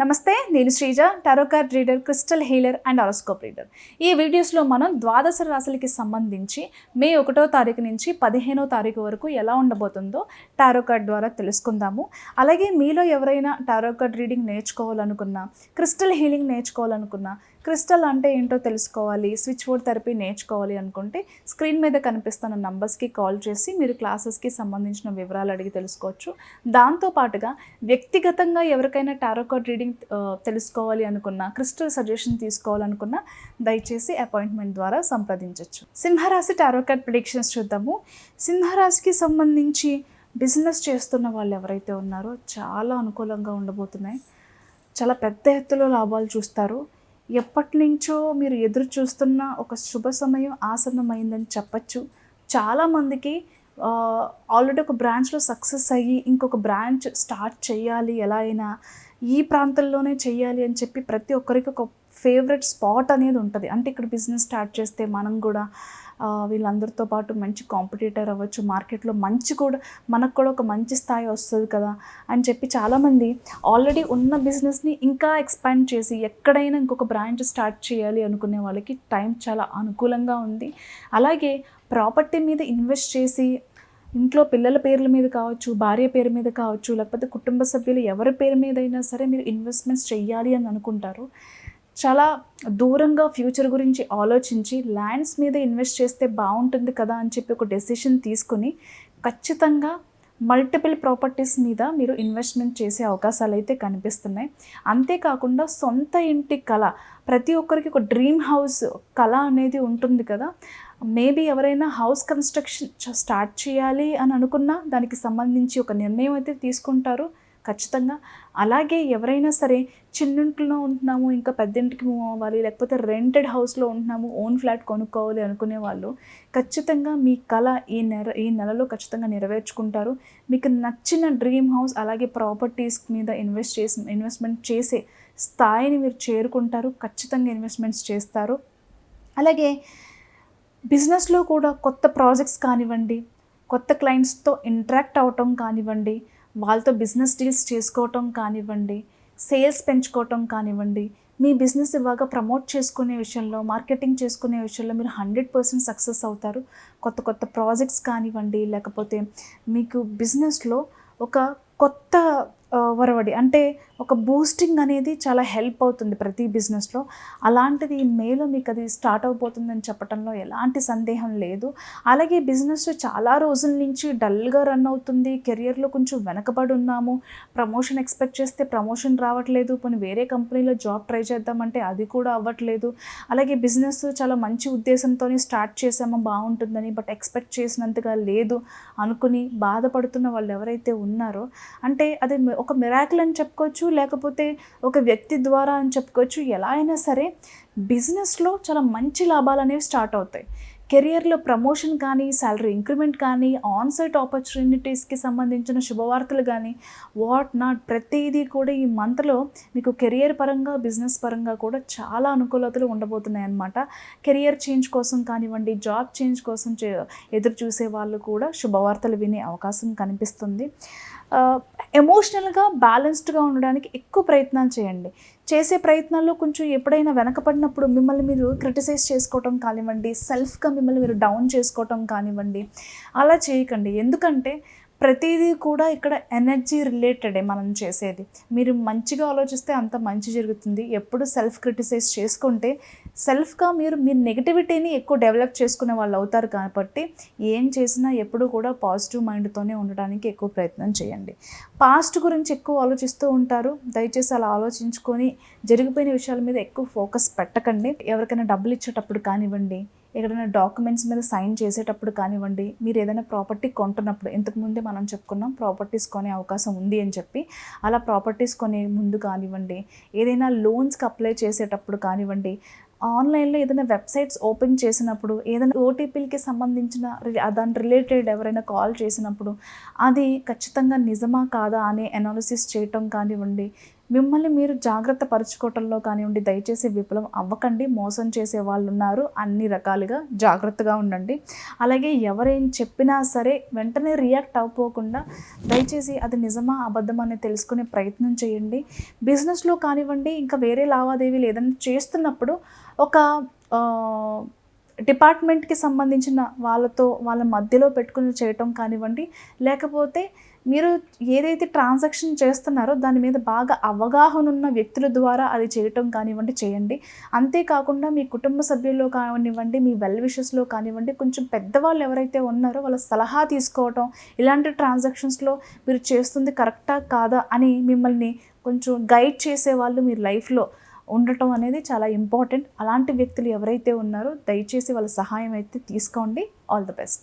నమస్తే, నేను Sreeja, tarot card reader, crystal healer and horoscope reader. ఈ వీడియోస్లో మనం ద్వాదశ రాశులకి సంబంధించి మే 1వ తారీఖు నుంచి 15వ తారీఖు వరకు ఎలా ఉండబోతుందో టారో కార్డ్ ద్వారా తెలుసుకుందాము. అలాగే మీలో ఎవరైనా టారో కార్డ్ రీడింగ్ నేర్చుకోవాలనుకున్నా, క్రిస్టల్ హీలింగ్ నేర్చుకోవాలనుకున్నా, క్రిస్టల్ అంటే ఏంటో తెలుసుకోవాలి, స్విచ్ బోర్డ్ థెరపీ నేర్చుకోవాలి అనుకుంటే స్క్రీన్ మీద కనిపిస్తున్న నంబర్స్కి కాల్ చేసి మీరు క్లాసెస్కి సంబంధించిన వివరాలు అడిగి తెలుసుకోవచ్చు. దాంతోపాటుగా వ్యక్తిగతంగా ఎవరికైనా టారో కార్డ్ రీడింగ్ తెలుసుకోవాలి అనుకున్నా, క్రిస్టల్ సజెషన్ తీసుకోవాలనుకున్నా దయచేసి అపాయింట్మెంట్ ద్వారా సంప్రదించవచ్చు. సింహరాశి టారో కార్డ్ ప్రిడిక్షన్స్ చూద్దాము. సింహరాశికి సంబంధించి బిజినెస్ చేస్తున్న వాళ్ళు ఎవరైతే ఉన్నారో చాలా అనుకూలంగా ఉండబోతున్నాయి. చాలా పెద్ద ఎత్తులో లాభాలు చూస్తారు. ఎప్పటి నుంచో మీరు ఎదురు చూస్తున్న ఒక శుభ సమయం ఆసన్నమైందని చెప్పచ్చు. చాలామందికి ఆల్రెడీ ఒక బ్రాంచ్లో సక్సెస్ అయ్యి ఇంకొక బ్రాంచ్ స్టార్ట్ చేయాలి, ఎలా అయినా ఈ ప్రాంతంలోనే చేయాలి అని చెప్పి ప్రతి ఒక్కరికి ఒక ఫేవరెట్ స్పాట్ అనేది ఉంటుంది. అంటే ఇక్కడ బిజినెస్ స్టార్ట్ చేస్తే మనం కూడా వీళ్ళందరితో పాటు మంచి కాంపిటీటర్ అవ్వచ్చు, మార్కెట్లో మనకు కూడా ఒక మంచి స్థాయి వస్తుంది కదా అని చెప్పి చాలామంది ఆల్రెడీ ఉన్న బిజినెస్ని ఇంకా ఎక్స్పాండ్ చేసి ఎక్కడైనా ఇంకొక బ్రాంచ్ స్టార్ట్ చేయాలి అనుకునే వాళ్ళకి టైం చాలా అనుకూలంగా ఉంది. అలాగే ప్రాపర్టీ మీద ఇన్వెస్ట్ చేసి ఇంట్లో పిల్లల పేర్ల మీద కావచ్చు, భార్య పేరు మీద కావచ్చు, లేకపోతే కుటుంబ సభ్యులు ఎవరి పేరు మీద అయినా సరే మీరు ఇన్వెస్ట్మెంట్స్ చెయ్యాలి అని అనుకుంటారు. చాలా దూరంగా ఫ్యూచర్ గురించి ఆలోచించి ల్యాండ్స్ మీద ఇన్వెస్ట్ చేస్తే బాగుంటుంది కదా అని చెప్పి ఒక డెసిషన్ తీసుకుని ఖచ్చితంగా మల్టిపుల్ ప్రాపర్టీస్ మీద మీరు ఇన్వెస్ట్మెంట్ చేసే అవకాశాలు అయితే కనిపిస్తున్నాయి. అంతేకాకుండా సొంత ఇంటి కళ, ప్రతి ఒక్కరికి ఒక డ్రీమ్ హౌస్ కళ అనేది ఉంటుంది కదా. మేబీ ఎవరైనా హౌస్ కన్స్ట్రక్షన్ స్టార్ట్ చేయాలి అని అనుకున్నా దానికి సంబంధించి ఒక నిర్ణయం అయితే తీసుకుంటారు ఖచ్చితంగా. అలాగే ఎవరైనా సరే చిన్నింట్లో ఉంటున్నాము, ఇంకా పెద్దింటికి మూవ్ అవ్వాలి, లేకపోతే రెంటెడ్ హౌస్లో ఉంటున్నాము, ఓన్ ఫ్లాట్ కొనుక్కోవాలి అనుకునే వాళ్ళు ఖచ్చితంగా మీ కళ ఈ నెలలో ఖచ్చితంగా నెరవేర్చుకుంటారు. మీకు నచ్చిన డ్రీమ్ హౌస్ అలాగే ప్రాపర్టీస్ మీద ఇన్వెస్ట్మెంట్ చేసే స్థాయిని మీరు చేరుకుంటారు. ఖచ్చితంగా ఇన్వెస్ట్మెంట్స్ చేస్తారు. అలాగే బిజినెస్లో కూడా కొత్త ప్రాజెక్ట్స్ కానివ్వండి, కొత్త క్లయింట్స్తో ఇంటరాక్ట్ అవ్వటం కానివ్వండి, వాళ్ళతో బిజినెస్ డీల్స్ చేసుకోవటం కానివ్వండి, సేల్స్ పెంచుకోవటం కానివ్వండి, మీ బిజినెస్ ఇవాగ ప్రమోట్ చేసుకునే విషయంలో, మార్కెటింగ్ చేసుకునే విషయంలో మీరు 100% సక్సెస్ అవుతారు. కొత్త కొత్త ప్రాజెక్ట్స్ కానివ్వండి, లేకపోతే మీకు బిజినెస్లో ఒక కొత్త ఒరవడి అంటే ఒక బూస్టింగ్ అనేది చాలా హెల్ప్ అవుతుంది ప్రతి బిజినెస్లో. అలాంటిది మేలో మీకు అది స్టార్ట్ అయిపోతుందని చెప్పడంలో ఎలాంటి సందేహం లేదు. అలాగే బిజినెస్ చాలా రోజుల నుంచి డల్గా రన్ అవుతుంది, కెరియర్లో కొంచెం వెనకబడి ఉన్నాము, ప్రమోషన్ ఎక్స్పెక్ట్ చేస్తే ప్రమోషన్ రావట్లేదు, పోనీ వేరే కంపెనీలో జాబ్ ట్రై చేద్దామంటే అది కూడా అవ్వట్లేదు. అలాగే బిజినెస్ చాలా మంచి ఉద్దేశంతో స్టార్ట్ చేసామో బాగుంటుందని, బట్ ఎక్స్పెక్ట్ చేసినంతగా లేదు అనుకుని బాధపడుతున్న వాళ్ళు ఎవరైతే ఉన్నారో, అంటే అది ఒక మిరాకిల్ అని చెప్పుకోవచ్చు, లేకపోతే ఒక వ్యక్తి ద్వారా అని చెప్పుకోవచ్చు. ఎలా అయినా సరే బిజినెస్లో చాలా మంచి లాభాలు అనేవి స్టార్ట్ అవుతాయి. కెరియర్లో ప్రమోషన్ కానీ, శాలరీ ఇంక్రిమెంట్ కానీ, ఆన్సైట్ ఆపర్చునిటీస్కి సంబంధించిన శుభవార్తలు కానీ, వాట్ నాట్ ప్రతిదీ కూడా ఈ మంత్లో మీకు కెరియర్ పరంగా, బిజినెస్ పరంగా కూడా చాలా అనుకూలతలు ఉండబోతున్నాయి అన్నమాట. కెరియర్ చేంజ్ కోసం కానివ్వండి, జాబ్ చేంజ్ కోసం ఎదురు చూసే వాళ్ళు కూడా శుభవార్తలు వినే అవకాశం కనిపిస్తుంది. ఎమోషనల్గా బ్యాలెన్స్డ్గా ఉండడానికి ఎక్కువ ప్రయత్నాలు చేయండి. చేసే ప్రయత్నాల్లో కొంచెం ఎప్పుడైనా వెనకపడినప్పుడు మిమ్మల్ని మీరు క్రిటిసైజ్ చేసుకోవటం కానివ్వండి, సెల్ఫ్గా మిమ్మల్ని మీరు డౌన్ చేసుకోవటం కానివ్వండి, అలా చేయకండి. ఎందుకంటే ప్రతిదీ కూడా ఇక్కడ ఎనర్జీ రిలేటెడే మనం చేసేది. మీరు మంచిగా ఆలోచిస్తే అంత మంచి జరుగుతుంది. ఎప్పుడు సెల్ఫ్ క్రిటిసైజ్ చేసుకుంటే సెల్ఫ్గా మీరు నెగిటివిటీని ఎక్కువ డెవలప్ చేసుకునే వాళ్ళు అవుతారు. కాబట్టి ఏం చేసినా ఎప్పుడు కూడా పాజిటివ్ మైండ్తోనే ఉండడానికి ఎక్కువ ప్రయత్నం చేయండి. పాస్ట్ గురించి ఎక్కువ ఆలోచిస్తూ ఉంటారు. దయచేసి అలా ఆలోచించుకొని జరిగిపోయిన విషయాల మీద ఎక్కువ ఫోకస్ పెట్టకండి. ఎవరికైనా డబ్బులు ఇచ్చేటప్పుడు కానివ్వండి, ఎక్కడైనా డాక్యుమెంట్స్ మీద సైన్ చేసేటప్పుడు కానివ్వండి, మీరు ఏదైనా ప్రాపర్టీ కొంటున్నప్పుడు, ఇంతకుముందే మనం చెప్పుకున్నాం ప్రాపర్టీస్ కొనే అవకాశం ఉంది అని చెప్పి, అలా ప్రాపర్టీస్ కొనే ముందు కానివ్వండి, ఏదైనా లోన్స్కి అప్లై చేసేటప్పుడు కానివ్వండి, ఆన్లైన్లో ఏదైనా వెబ్సైట్స్ ఓపెన్ చేసినప్పుడు, ఏదైనా ఓటీపీలకి సంబంధించిన దాని రిలేటెడ్ ఎవరైనా కాల్ చేసినప్పుడు అది ఖచ్చితంగా నిజమా కాదా అనే అనాలిసిస్ చేయటం కానివ్వండి, మిమ్మల్ని మీరు జాగ్రత్త పరుచుకోవటంలో కానివ్వండి, దయచేసి విఫలం అవ్వకండి. మోసం చేసే వాళ్ళు ఉన్నారు, అన్ని రకాలుగా జాగ్రత్తగా ఉండండి. అలాగే ఎవరేం చెప్పినా సరే వెంటనే రియాక్ట్ అవ్వకుండా దయచేసి అది నిజమా అబద్ధమా అని తెలుసుకునే ప్రయత్నం చేయండి. బిజినెస్లో కానివ్వండి, ఇంకా వేరే లావాదేవీలు ఏదైనా చేస్తున్నప్పుడు ఒక డిపార్ట్మెంట్కి సంబంధించిన వాళ్ళ మధ్యలో పెట్టుకుని చేయటం కానివ్వండి, లేకపోతే మీరు ఏదైతే ట్రాన్సాక్షన్ చేస్తున్నారో దాని మీద బాగా అవగాహన ఉన్న వ్యక్తుల ద్వారా అది చేయటం కానివ్వండి చేయండి. అంతేకాకుండా మీ కుటుంబ సభ్యుల్లో కానివ్వండి, మీ వెల్ విషెస్లో కానివ్వండి, కొంచెం పెద్దవాళ్ళు ఎవరైతే ఉన్నారో వాళ్ళ సలహా తీసుకోవటం, ఇలాంటి ట్రాన్సాక్షన్స్లో మీరు చేస్తుంది కరెక్టా కాదా అని మిమ్మల్ని కొంచెం గైడ్ చేసేవాళ్ళు మీ లైఫ్లో ఉండటం అనేది చాలా ఇంపార్టెంట్. అలాంటి వ్యక్తులు ఎవరైతే ఉన్నారో దయచేసి వాళ్ళ సహాయం అయితే తీసుకోండి. All the best.